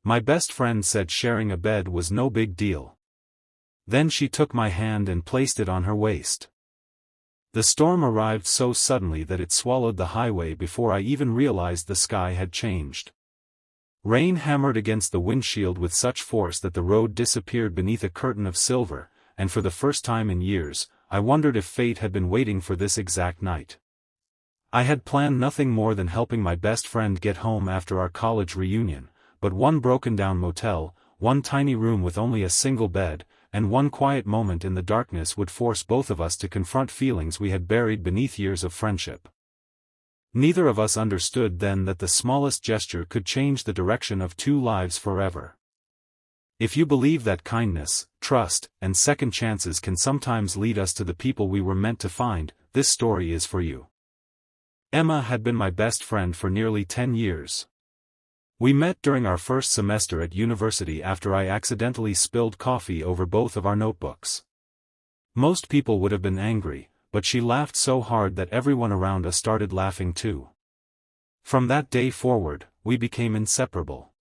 My best friend said sharing a bed was no big deal. Then she took my hand and placed it on her waist. The storm arrived so suddenly that it swallowed the highway before I even realized the sky had changed. Rain hammered against the windshield with such force that the road disappeared beneath a curtain of silver, and for the first time in years, I wondered if fate had been waiting for this exact night. I had planned nothing more than helping my best friend get home after our college reunion, but one broken-down motel, one tiny room with only a single bed, and one quiet moment in the darkness would force both of us to confront feelings we had buried beneath years of friendship. Neither of us understood then that the smallest gesture could change the direction of two lives forever. If you believe that kindness, trust, and second chances can sometimes lead us to the people we were meant to find, this story is for you. Emma had been my best friend for nearly 10 years. We met during our first semester at university after I accidentally spilled coffee over both of our notebooks. Most people would have been angry, but she laughed so hard that everyone around us started laughing too. From that day forward, we became inseparable.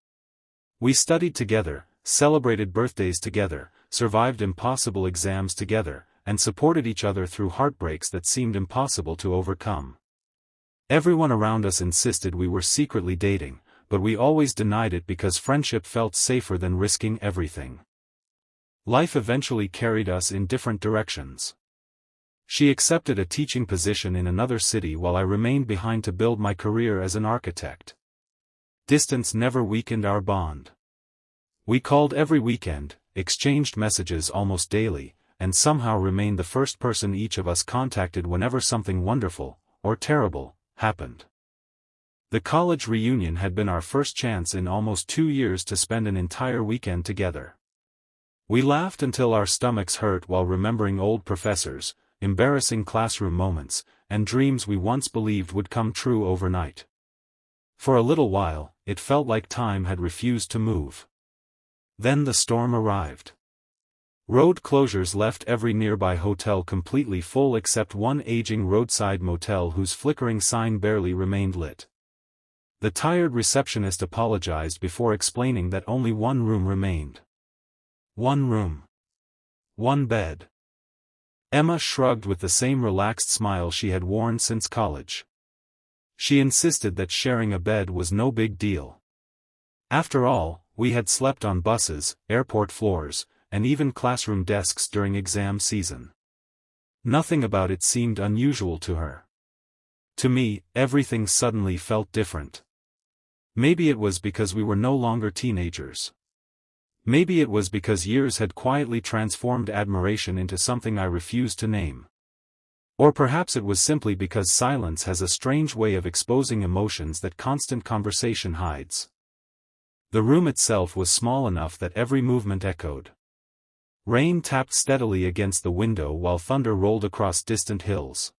We studied together, celebrated birthdays together, survived impossible exams together, and supported each other through heartbreaks that seemed impossible to overcome. Everyone around us insisted we were secretly dating, but we always denied it because friendship felt safer than risking everything. Life eventually carried us in different directions. She accepted a teaching position in another city while I remained behind to build my career as an architect. Distance never weakened our bond. We called every weekend, exchanged messages almost daily, and somehow remained the first person each of us contacted whenever something wonderful, or terrible, happened. The college reunion had been our first chance in almost 2 years to spend an entire weekend together. We laughed until our stomachs hurt while remembering old professors, embarrassing classroom moments, and dreams we once believed would come true overnight. For a little while, it felt like time had refused to move. Then the storm arrived. Road closures left every nearby hotel completely full except one aging roadside motel whose flickering sign barely remained lit. The tired receptionist apologized before explaining that only one room remained. One room. One bed. Emma shrugged with the same relaxed smile she had worn since college. She insisted that sharing a bed was no big deal. After all, we had slept on buses, airport floors, and even classroom desks during exam season. Nothing about it seemed unusual to her. To me, everything suddenly felt different. Maybe it was because we were no longer teenagers. Maybe it was because years had quietly transformed admiration into something I refused to name. Or perhaps it was simply because silence has a strange way of exposing emotions that constant conversation hides. The room itself was small enough that every movement echoed. Rain tapped steadily against the window while thunder rolled across distant hills.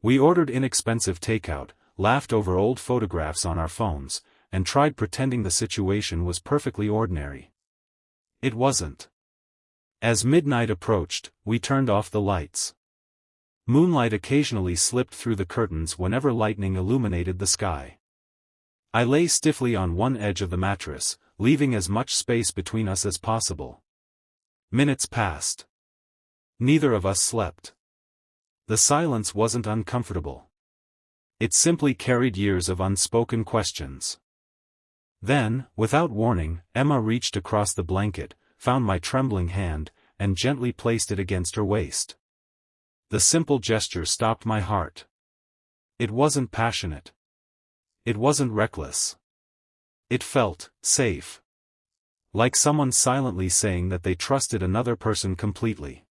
We ordered inexpensive takeout, laughed over old photographs on our phones, and tried pretending the situation was perfectly ordinary. It wasn't. As midnight approached, we turned off the lights. Moonlight occasionally slipped through the curtains whenever lightning illuminated the sky. I lay stiffly on one edge of the mattress, leaving as much space between us as possible. Minutes passed. Neither of us slept. The silence wasn't uncomfortable. It simply carried years of unspoken questions. Then, without warning, Emma reached across the blanket, found my trembling hand, and gently placed it against her waist. The simple gesture stopped my heart. It wasn't passionate. It wasn't reckless. It felt safe. Like someone silently saying that they trusted another person completely.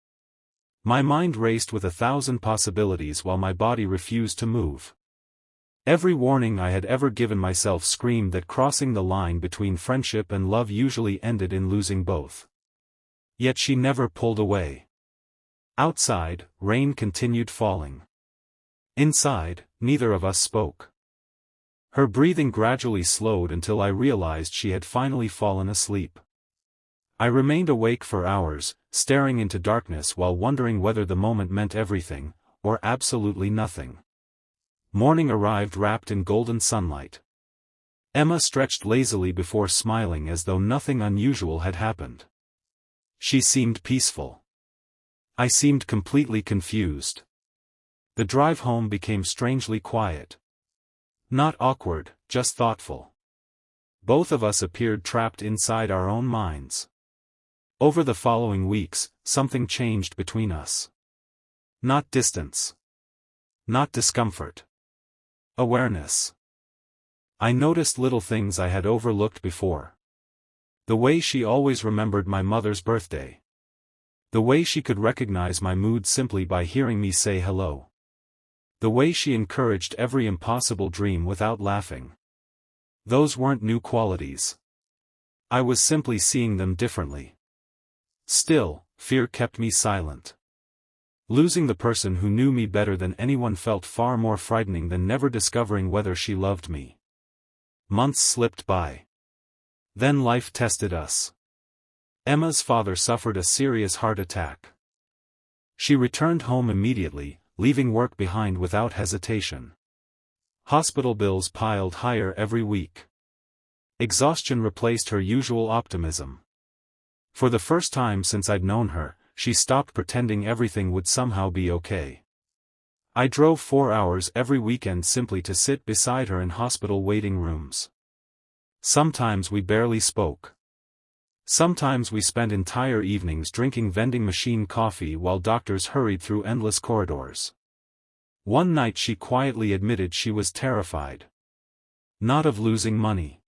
My mind raced with 1,000 possibilities while my body refused to move. Every warning I had ever given myself screamed that crossing the line between friendship and love usually ended in losing both. Yet she never pulled away. Outside, rain continued falling. Inside, neither of us spoke. Her breathing gradually slowed until I realized she had finally fallen asleep. I remained awake for hours, staring into darkness while wondering whether the moment meant everything, or absolutely nothing. Morning arrived wrapped in golden sunlight. Emma stretched lazily before smiling as though nothing unusual had happened. She seemed peaceful. I seemed completely confused. The drive home became strangely quiet. Not awkward, just thoughtful. Both of us appeared trapped inside our own minds. Over the following weeks, something changed between us. Not distance. Not discomfort. Awareness. I noticed little things I had overlooked before. The way she always remembered my mother's birthday. The way she could recognize my mood simply by hearing me say hello. The way she encouraged every impossible dream without laughing. Those weren't new qualities. I was simply seeing them differently. Still, fear kept me silent. Losing the person who knew me better than anyone felt far more frightening than never discovering whether she loved me. Months slipped by. Then life tested us. Emma's father suffered a serious heart attack. She returned home immediately, leaving work behind without hesitation. Hospital bills piled higher every week. Exhaustion replaced her usual optimism. For the first time since I'd known her, she stopped pretending everything would somehow be okay. I drove 4 hours every weekend simply to sit beside her in hospital waiting rooms. Sometimes we barely spoke. Sometimes we spent entire evenings drinking vending machine coffee while doctors hurried through endless corridors. One night she quietly admitted she was terrified. Not of losing money.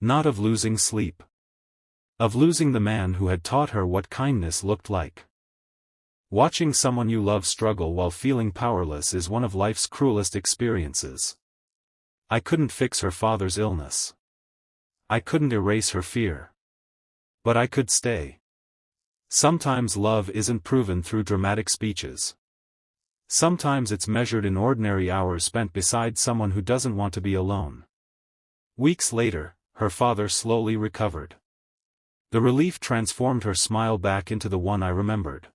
Not of losing sleep. Of losing the man who had taught her what kindness looked like. Watching someone you love struggle while feeling powerless is one of life's cruelest experiences. I couldn't fix her father's illness. I couldn't erase her fear. But I could stay. Sometimes love isn't proven through dramatic speeches. Sometimes it's measured in ordinary hours spent beside someone who doesn't want to be alone. Weeks later, her father slowly recovered. The relief transformed her smile back into the one I remembered.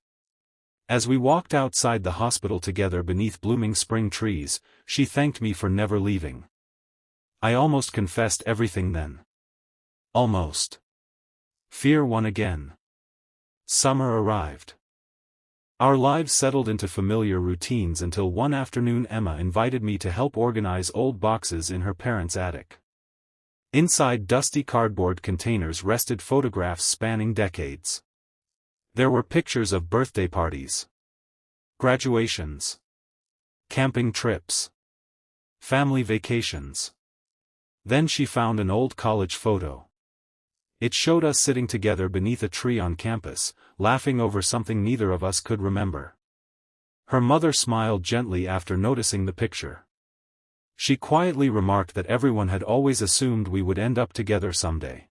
As we walked outside the hospital together beneath blooming spring trees, she thanked me for never leaving. I almost confessed everything then. Almost. Fear won again. Summer arrived. Our lives settled into familiar routines until one afternoon Emma invited me to help organize old boxes in her parents' attic. Inside dusty cardboard containers rested photographs spanning decades. There were pictures of birthday parties, graduations, camping trips, family vacations. Then she found an old college photo. It showed us sitting together beneath a tree on campus, laughing over something neither of us could remember. Her mother smiled gently after noticing the picture. She quietly remarked that everyone had always assumed we would end up together someday.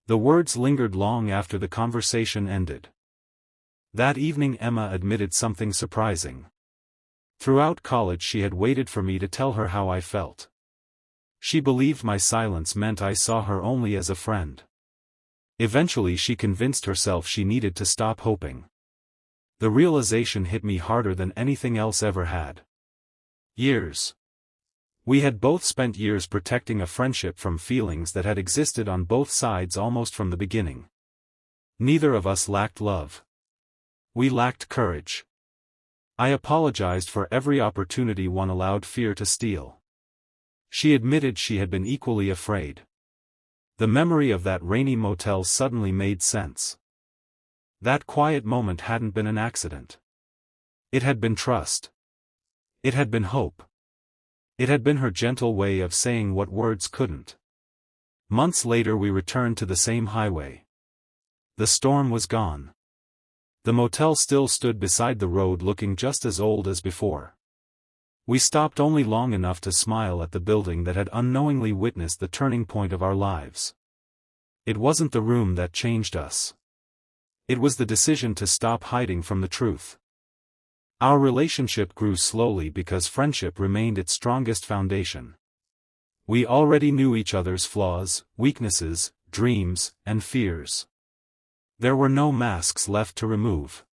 The words lingered long after the conversation ended. That evening Emma admitted something surprising. Throughout college she had waited for me to tell her how I felt. She believed my silence meant I saw her only as a friend. Eventually she convinced herself she needed to stop hoping. The realization hit me harder than anything else ever had. Years. We had both spent years protecting a friendship from feelings that had existed on both sides almost from the beginning. Neither of us lacked love. We lacked courage. I apologized for every opportunity one allowed fear to steal. She admitted she had been equally afraid. The memory of that rainy motel suddenly made sense. That quiet moment hadn't been an accident. It had been trust. It had been hope. It had been her gentle way of saying what words couldn't. Months later we returned to the same highway. The storm was gone. The motel still stood beside the road looking just as old as before. We stopped only long enough to smile at the building that had unknowingly witnessed the turning point of our lives. It wasn't the room that changed us. It was the decision to stop hiding from the truth. Our relationship grew slowly because friendship remained its strongest foundation. We already knew each other's flaws, weaknesses, dreams, and fears. There were no masks left to remove.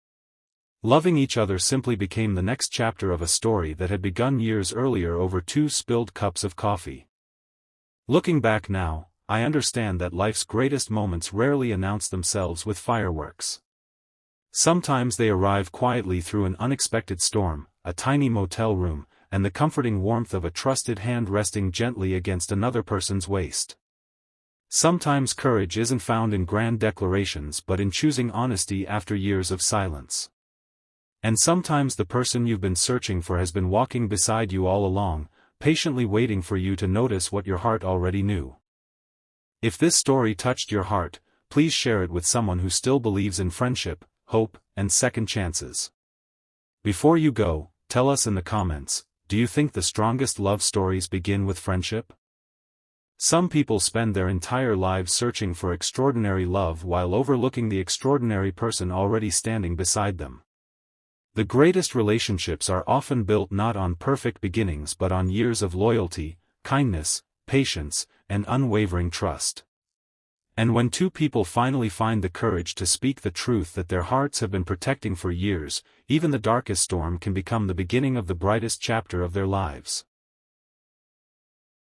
Loving each other simply became the next chapter of a story that had begun years earlier over 2 spilled cups of coffee. Looking back now, I understand that life's greatest moments rarely announce themselves with fireworks. Sometimes they arrive quietly through an unexpected storm, a tiny motel room, and the comforting warmth of a trusted hand resting gently against another person's waist. Sometimes courage isn't found in grand declarations but in choosing honesty after years of silence. And sometimes the person you've been searching for has been walking beside you all along, patiently waiting for you to notice what your heart already knew. If this story touched your heart, please share it with someone who still believes in friendship, hope, and second chances. Before you go, tell us in the comments, do you think the strongest love stories begin with friendship? Some people spend their entire lives searching for extraordinary love while overlooking the extraordinary person already standing beside them. The greatest relationships are often built not on perfect beginnings but on years of loyalty, kindness, patience, and unwavering trust. And when two people finally find the courage to speak the truth that their hearts have been protecting for years, even the darkest storm can become the beginning of the brightest chapter of their lives.